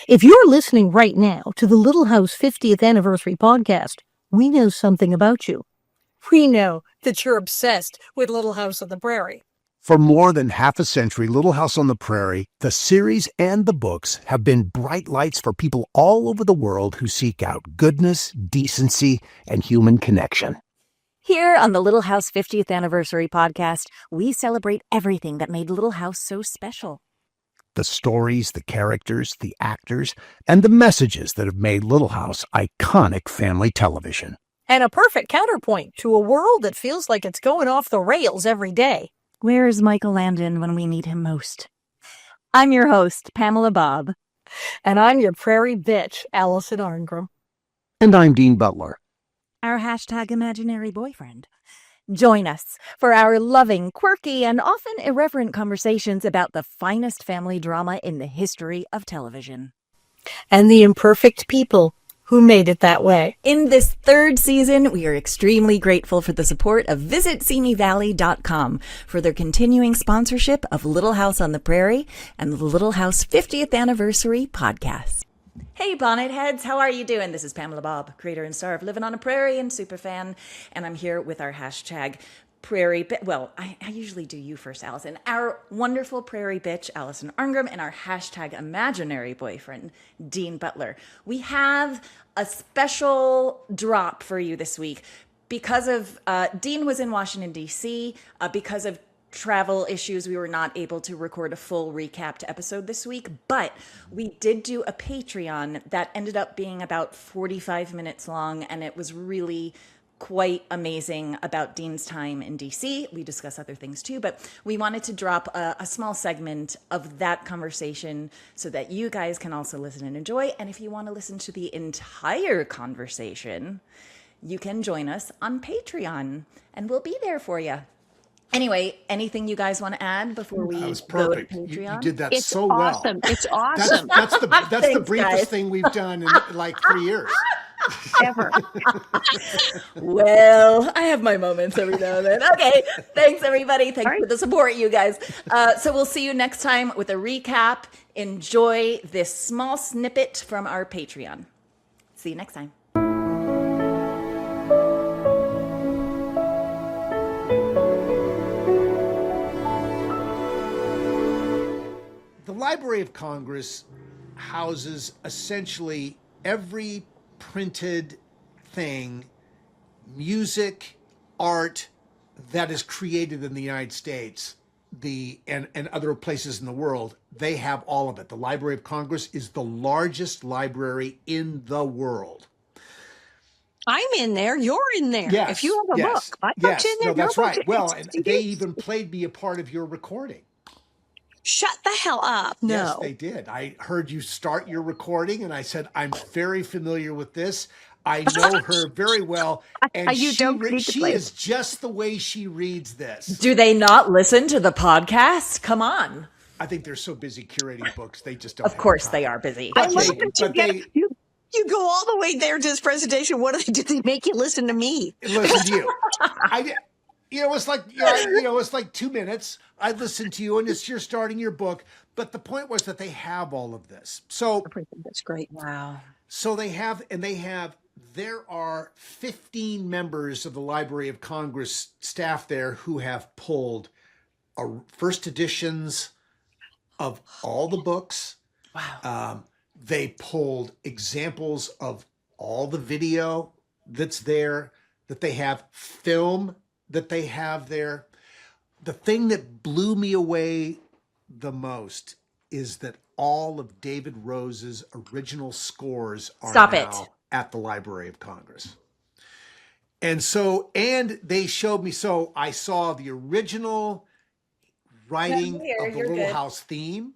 If you're listening right now to the Little House 50th Anniversary podcast, we know something about you. We know that you're obsessed with Little House on the Prairie. For more than half a century, Little House on the Prairie, the series and the books have been bright lights for people all over the world who seek out goodness, decency, and human connection. Here on the Little House 50th Anniversary podcast, we celebrate everything that made Little House so special. The stories, the characters, the actors, and the messages that have made Little House iconic family television. And a perfect counterpoint to a world that feels like it's going off the rails every day. Where is Michael Landon when we need him most? I'm your host, Pamela Bob. And I'm your prairie bitch, Alison Arngrim. And I'm Dean Butler. Our hashtag imaginary boyfriend. Join us for our loving, quirky, and often irreverent conversations about the finest family drama in the history of television. And the imperfect people who made it that way. In this third season, we are extremely grateful for the support of VisitSeeMeValley.com for their continuing sponsorship of Little House on the Prairie and the Little House 50th Anniversary podcast. Hey, Bonnet Heads, how are you doing? This is Pamela Bob, creator and star of Living on a Prairie and superfan, and I'm here with our hashtag Prairie Bitch. Well, I usually do you first, Allison. Our wonderful Prairie Bitch, Alison Arngrim, and our hashtag imaginary boyfriend, Dean Butler. We have a special drop for you this week because of Dean was in Washington, D.C. Because of travel issues, we were not able to record a full recapped episode this week, but we did do a Patreon that ended up being about 45 minutes long, and it was really quite amazing about Dean's time in DC. We discuss other things too, but we wanted to drop a small segment of that conversation so that you guys can also listen and enjoy. And if you want to listen to the entire conversation, you can join us on Patreon and we'll be there for you. Anyway, anything you guys want to add before we That was go to perfect. Patreon? You did that It's so awesome. well. It's awesome. That's the Thanks, briefest guys. thing we've done in like 3 years. Ever. Well, I have my moments every now and then. Okay, thanks everybody. Thanks All for the support, you guys. So we'll see you next time with a recap. Enjoy this small snippet from our Patreon. See you next time. The Library of Congress houses essentially every printed thing, music, art that is created in the United States, and other places in the world. They have all of it. The Library of Congress is the largest library in the world. I'm in there. You're in there. Yes, If you have a yes, book, I put yes. you in there. No, that's Your right. book Well, is and they CDs. even played me a part of your recording. Shut the hell up. No. Yes, they did. I heard you start your recording, and I said, I'm very familiar with this. I know her very well, and You don't need to she play. is just the way she reads this. Do they not listen to the podcast? Come on. I think they're so busy curating books, they just don't Of have course time. they are busy. I But love they, that you but get they you go all the way there to this presentation. What do they make you listen to me? listen to you. It's like, it's like 2 minutes. I listened to you, and you're starting your book. But the point was that they have all of this. So That's great. Wow. there are 15 members of the Library of Congress staff there who have pulled first editions of all the books. Wow. They pulled examples of all the video that's there, that they have film that they have there. The thing that blew me away the most is that all of David Rose's original scores are Stop now it. at the Library of Congress. And they showed me, so I saw the original writing Yeah, of the you're Little good. House theme.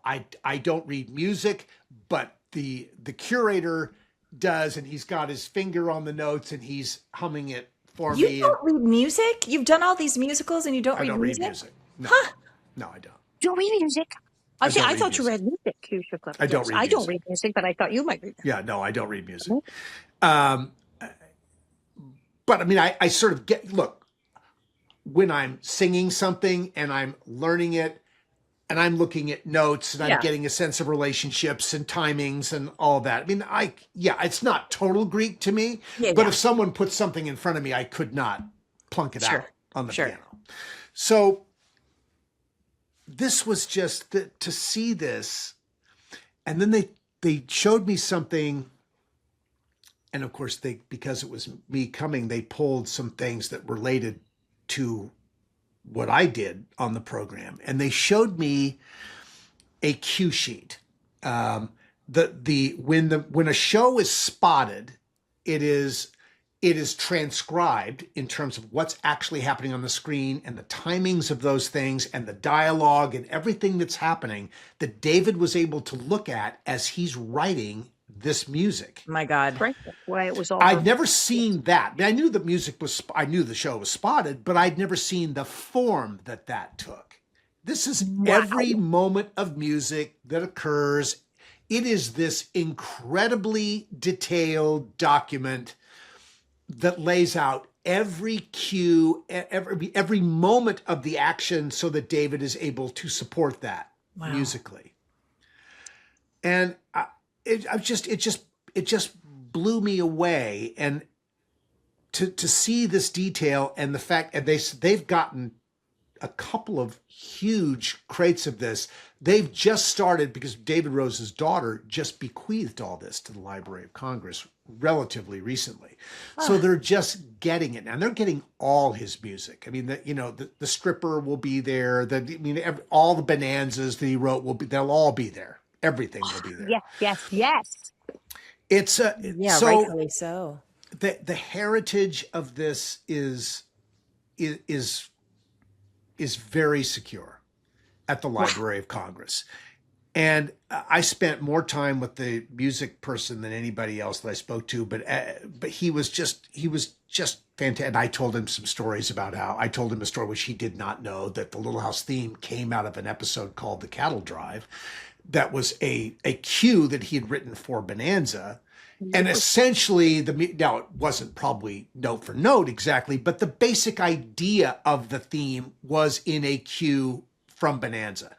I don't read music, but the curator does, and he's got his finger on the notes and he's humming it for me. You don't read music? You've done all these musicals and you don't I read don't read music? music. No, Huh. no, I don't. Do read music. I I don't read thought you music. read music. You should I don't read I don't music. read music, but I thought you might read that. Yeah, no, I don't read music. But I mean, I sort of look, when I'm singing something and I'm learning it, and I'm looking at notes and I'm Yeah. getting a sense of relationships and timings and all that. I mean, it's not total Greek to me, Yeah, but yeah. if someone put something in front of me, I could not plunk it Sure, out on the sure. piano. So this was just to see this. And then they showed me something. And of course, because it was me coming, they pulled some things that related to what I did on the program. And they showed me a cue sheet. When a show is spotted, it is transcribed in terms of what's actually happening on the screen and the timings of those things and the dialogue and everything that's happening that David was able to look at as he's writing this music. My God. Right. That's why it was all. I'd never seen that. I mean, I knew I knew the show was spotted, but I'd never seen the form that took. This is every moment of music that occurs. It is this incredibly detailed document that lays out every cue, every moment of the action so that David is able to support that musically. And it just blew me away. And to see this detail and the fact, and they've gotten a couple of huge crates of this. They've just started because David Rose's daughter just bequeathed all this to the Library of Congress relatively recently. So they're just getting it. And they're getting all his music. I mean, the stripper will be there. All the bonanzas that he wrote they'll all be there. Everything will be there. Yes. It's Rightfully so. The heritage of this is very secure at the Library of Congress. And I spent more time with the music person than anybody else that I spoke to, but he was just fantastic. And I told him some stories about I told him a story which he did not know, that the Little House theme came out of an episode called The Cattle Drive. That was a cue that he had written for Bonanza. And essentially, now it wasn't probably note for note exactly, but the basic idea of the theme was in a cue from Bonanza.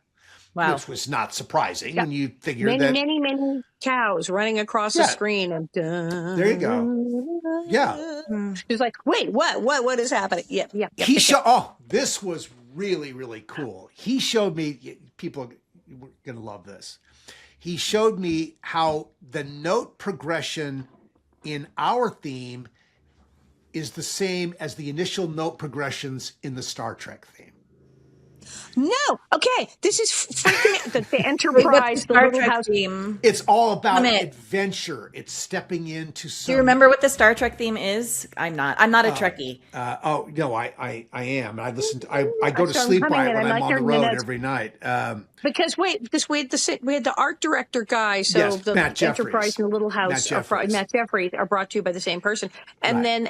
Wow. Which was not surprising when you figure many cows running across the screen. And there you go. Yeah. She's like, wait, what is happening? Yeah. This was really, really cool. He showed me, people are going to love this. He showed me how the note progression in our theme is the same as the initial note progressions in the Star Trek theme. No. Okay. This is freaking the Enterprise, the Little House theme. It's all about adventure. It's stepping into some... Do you remember what the Star Trek theme is? I'm not a Trekkie. No, I am. I listen to, I go to sleep by it when I'm on the road every night. Because we had the art director guy. So yes, the Matt Enterprise and the Little House, Matt Jeffries, are brought to you by the same person. And then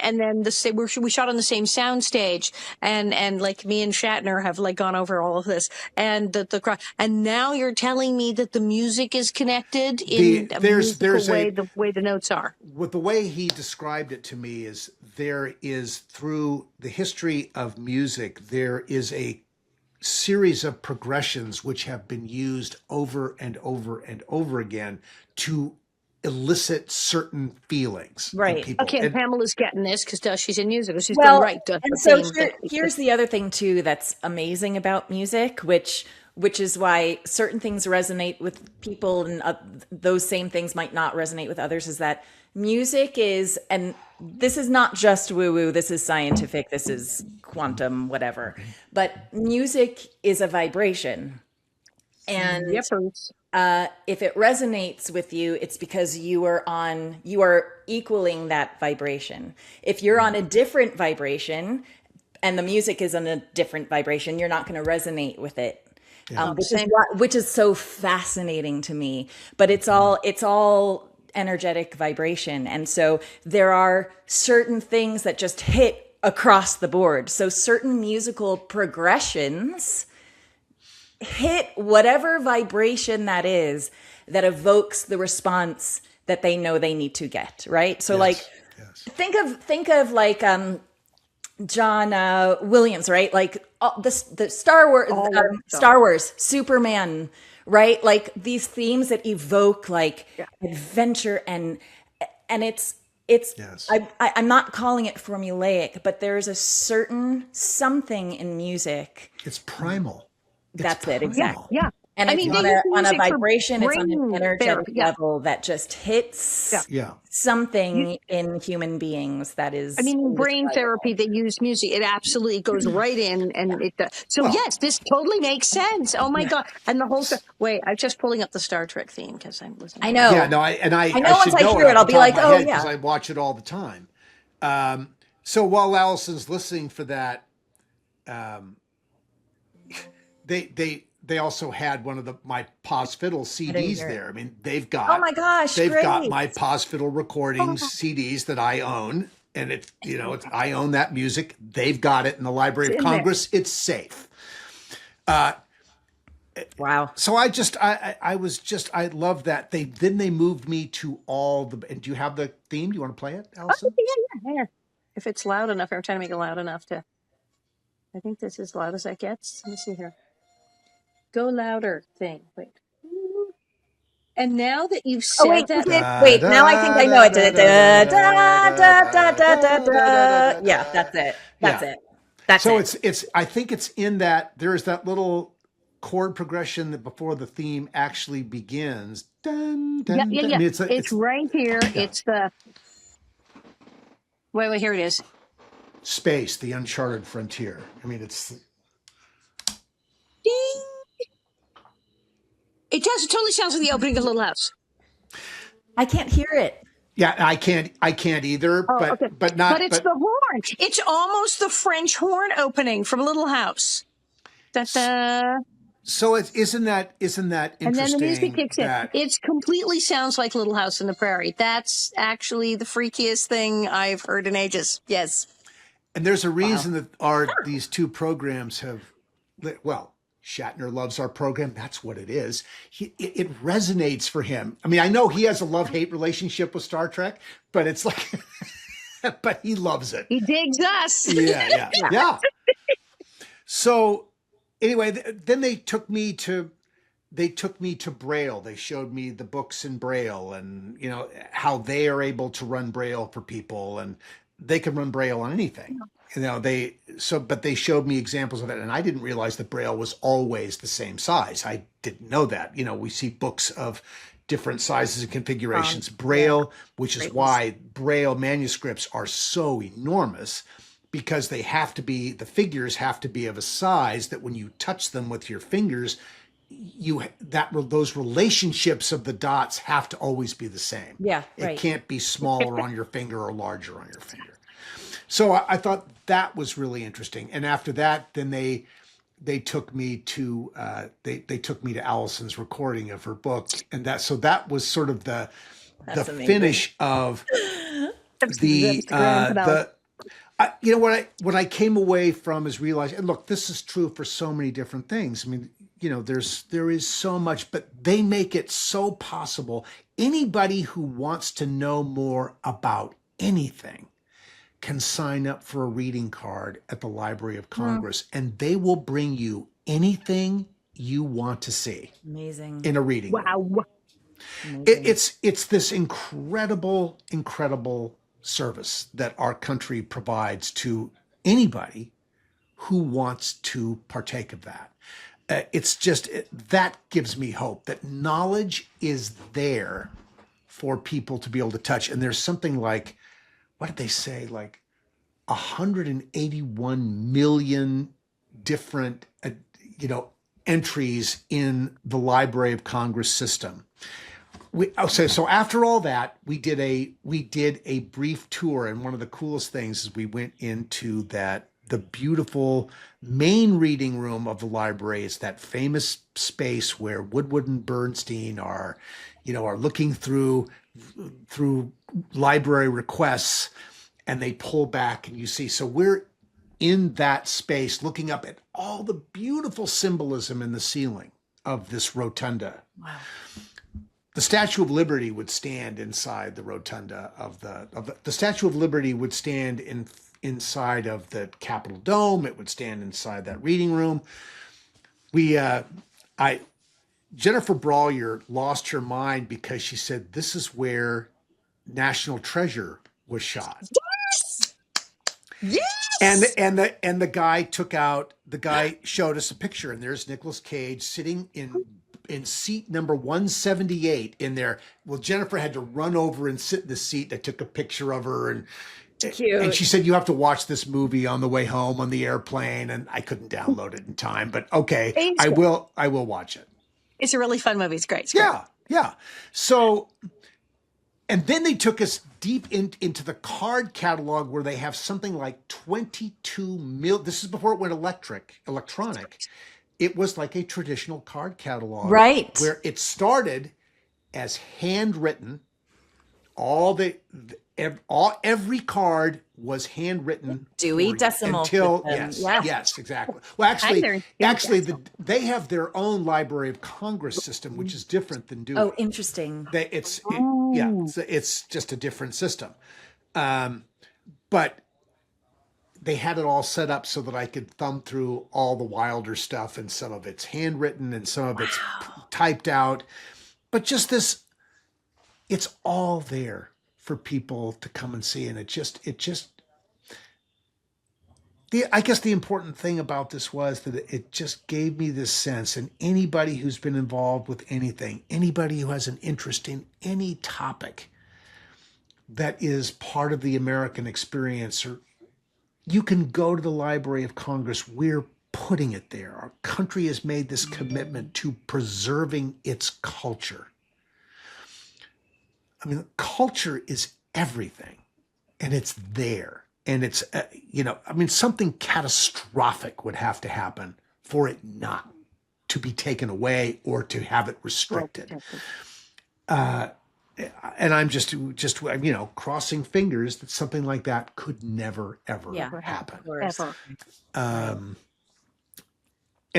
we shot on the same sound stage, and like me and Shatner have like gone over all of this, and and now you're telling me that the music is connected in the way the notes are. What the way he described it to me is there is, through the history of music, there is a series of progressions which have been used over and over and over again to elicit certain feelings. Right. Okay, and Pamela's getting this because she's in music. She's going right. And so here's the other thing too that's amazing about music, which is why certain things resonate with people and those same things might not resonate with others, is that music is, and this is not just woo-woo, this is scientific, this is quantum, whatever, but music is a vibration. And if it resonates with you, it's because you are equaling that vibration. If you're on a different vibration and the music is on a different vibration, you're not going to resonate with it. Yeah. Which is so fascinating to me, but it's all energetic vibration. And so there are certain things that just hit across the board. So certain musical progressions hit whatever vibration that is that evokes the response that they know they need to get, right? So think of like John Williams, right? Like the Star Wars, Superman, right? Like these themes that evoke like adventure and it's Yes. I'm not calling it formulaic, but there's a certain something in music. It's primal. That's it, primal. exactly. Yeah. And I it's mean, on a vibration, it's on brain an energetic therapy. Yeah. level that just hits something in human beings that is. I mean, brain therapy, they use music. It absolutely goes right in, and it does. So yes, this totally makes sense. Oh my God! And the whole wait, I'm just pulling up the Star Trek theme because I'm listening. I know. Yeah, no, I know once I hear it, I'll be like, oh yeah, because I watch it all the time. So while Alison's listening for that, they also had one of my Paz Fiddle CDs there. I mean, they've got oh my gosh, they've great. got my Paz Fiddle recordings CDs that I own, and I own that music. They've got it in the Library of Congress. It's safe. Wow. So I love that they moved me to all the. And do you have the theme? Do you want to play it, Alison? Yeah. If it's loud enough, I'm trying to make it loud enough to. I think this is as loud as that gets. Let me see here. Go louder thing. Wait. And now that you've said that, wait. Now I think I know it. Yeah, that's it. That's it. That's so it. it's. I think it's in that. There's that little chord progression that before the theme actually begins. Dun, dun, yeah. dun. I mean, it's right here. Yeah. It's the. Wait. Here it is. Space, the uncharted frontier. I mean, it's. Ding. It does. It totally sounds like the opening of Little House. I can't hear it. Yeah, I can't either. But it's the horn. It's almost the French horn opening from Little House. Da-da. So isn't that interesting? And then the music kicks in. It completely sounds like Little House on the Prairie. That's actually the freakiest thing I've heard in ages. Yes. And there's a reason that these two programs have. Well, Shatner loves our program. That's what it is. It resonates for him. I mean, I know he has a love-hate relationship with Star Trek, but it's like, but he loves it. He digs us. Yeah. So anyway, then they took me to Braille. They showed me the books in Braille and, how they are able to run Braille for people, and they can run Braille on anything. But they showed me examples of it, and I didn't realize that Braille was always the same size. I didn't know that. We see books of different sizes and configurations. Braille, which is why Braille manuscripts are so enormous, because the figures have to be of a size that when you touch them with your fingers, those relationships of the dots have to always be the same. Yeah, It can't be smaller on your finger or larger on your finger. So I thought that was really interesting. And after that, then they took me to they took me to Alison's recording of her book, and that was sort of the finish of what I came away from is realizing, and look, this is true for so many different things. I mean, there is so much, but they make it so possible. Anybody who wants to know more about anything can sign up for a reading card at the Library of Congress, and they will bring you anything you want to see. Amazing. In a reading. Wow. It's this incredible service that our country provides to anybody who wants to partake of that. That gives me hope that knowledge is there for people to be able to touch. And there's something like, what did they say? Like 181 million different, entries in the Library of Congress system. So after all that, we did a brief tour, and one of the coolest things is we went into the beautiful main reading room of the library. It's that famous space where Woodward and Bernstein are looking through library requests, and they pull back and you see. So we're in that space looking up at all the beautiful symbolism in the ceiling of this rotunda. Wow. The Statue of Liberty would stand inside the rotunda the Statue of Liberty would stand inside of the Capitol Dome. It would stand inside that reading room. Jennifer Brollier lost her mind because she said this is where National Treasure was shot. Yes. And the guy showed us a picture, and there's Nicolas Cage sitting in seat number 178 in there. Well, Jennifer had to run over and sit in the seat. I took a picture of her, and Cute. And she said, you have to watch this movie on the way home on the airplane. And I couldn't download it in time, but okay, I will watch it. It's a really fun movie. It's great. It's great. Yeah. So, and then they took us deep into the card catalog where they have something like 22 million. This is before it went electronic. It was like a traditional card catalog. Right. Where it started as handwritten. Every card was handwritten. Dewey Decimal until System. yes, exactly. Well, actually, they have their own Library of Congress system, which is different than Dewey. Oh, interesting. It's just a different system, but they had it all set up so that I could thumb through all the Wilder stuff, and some of it's handwritten and some of it's typed out, but just this, it's all there for people to come and see. And I guess the important thing about this was that it just gave me this sense, and anybody who's been involved with anything, anybody who has an interest in any topic that is part of the American experience, or you can go to the Library of Congress. We're putting it there. Our country has made this commitment to preserving its culture. I mean, culture is everything, and it's there. And it's, something catastrophic would have to happen for it not to be taken away or to have it restricted. And I'm just crossing fingers that something like that could never, ever happen. Ever. And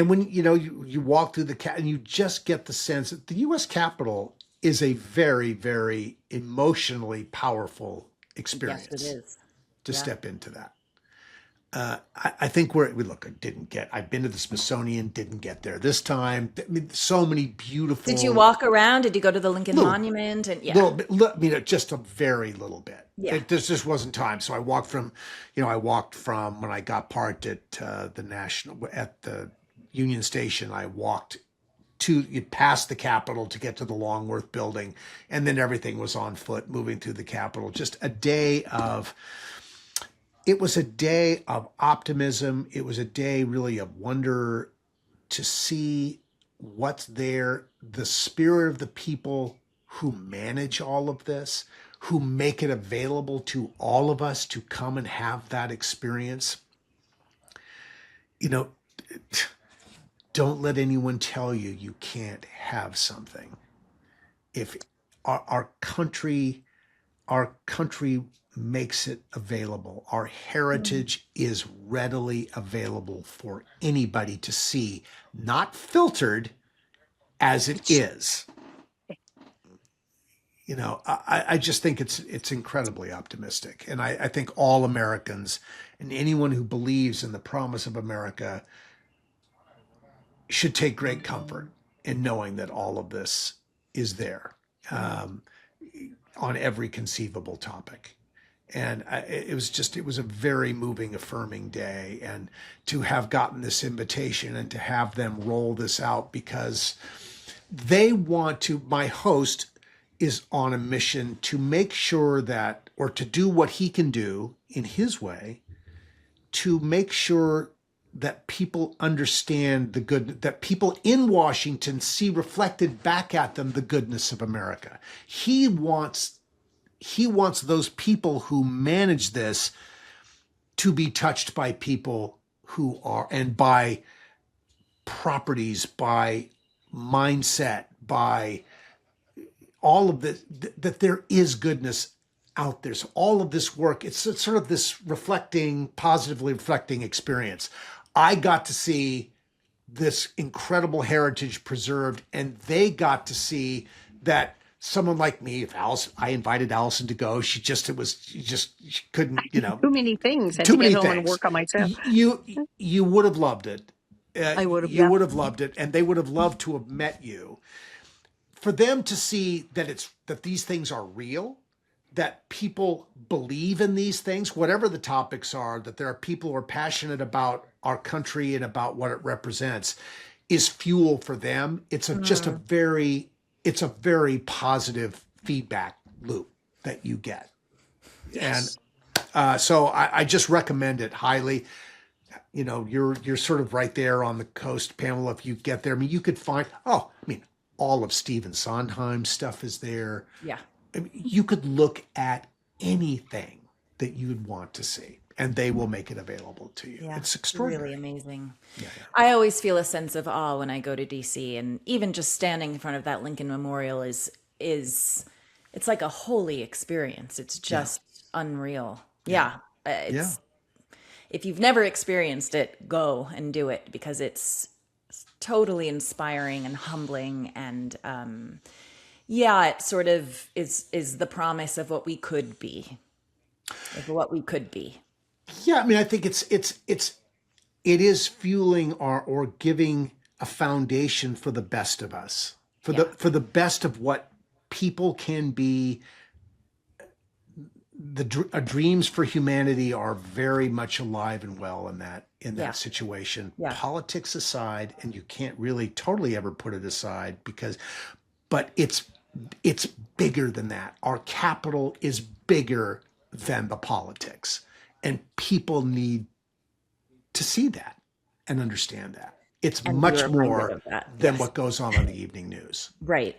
when, you walk through and you just get the sense that the U.S. Capitol is a very, very emotionally powerful experience. Yes, it is. To step into that. I think I've been to the Smithsonian, didn't get there this time. I mean, so many beautiful. Did you walk around? Did you go to the Lincoln Monument? And just a very little bit. Yeah. There just wasn't time. So I walked from when I got parked at the Union Station, I walked past the Capitol to get to the Longworth building, and then everything was on foot moving through the Capitol. Just it was a day of optimism. It was a day really of wonder to see what's there, the spirit of the people who manage all of this, who make it available to all of us to come and have that experience. Don't let anyone tell you you can't have something. If our country makes it available, our heritage is readily available for anybody to see, not filtered as it is. I just think it's incredibly optimistic. And I think all Americans and anyone who believes in the promise of America should take great comfort in knowing that all of this is there on every conceivable topic. And it was a very moving, affirming day. And to have gotten this invitation and to have them roll this out, because my host is on a mission to make sure that, or to do what he can do in his way, to make sure that people understand that people in Washington see reflected back at them the goodness of America. He wants those people who manage this to be touched by people who are, and by properties, by mindset, by all of this, that there is goodness out there. So all of this work, it's sort of this positively reflecting experience. I got to see this incredible heritage preserved, and they got to see that someone like me, if I invited Alison to go, she couldn't, Too many things. Had too to many get home and things. work on myself. You would have loved it. I would have. You would have loved it, and they would have loved to have met you. For them to see that these things are real, that people believe in these things, whatever the topics are, that there are people who are passionate about our country and about what it represents, is fuel for them. It's just a very positive feedback loop that you get. Yes. And so I just recommend it highly. You're sort of right there on the coast, Pamela. If you get there, I mean, you could find, all of Stephen Sondheim's stuff is there. Yeah. I mean, you could look at anything that you'd want to see, and they will make it available to you. Yeah, it's extraordinary. Really amazing. Yeah. I always feel a sense of awe when I go to DC, and even just standing in front of that Lincoln Memorial is it's like a holy experience. It's just unreal. Yeah. If you've never experienced it, go and do it, because it's totally inspiring and humbling, and it sort of is the promise of what we could be. Yeah, I mean, I think it is fueling or giving a foundation for the best of us, for the best of what people can be. Dreams for humanity are very much alive and well in that situation. Yeah. Politics aside, and you can't really totally ever put it aside, but it's bigger than that. Our capital is bigger than the politics, and people need to see that and understand that. It's much more than what goes on the evening news. Right.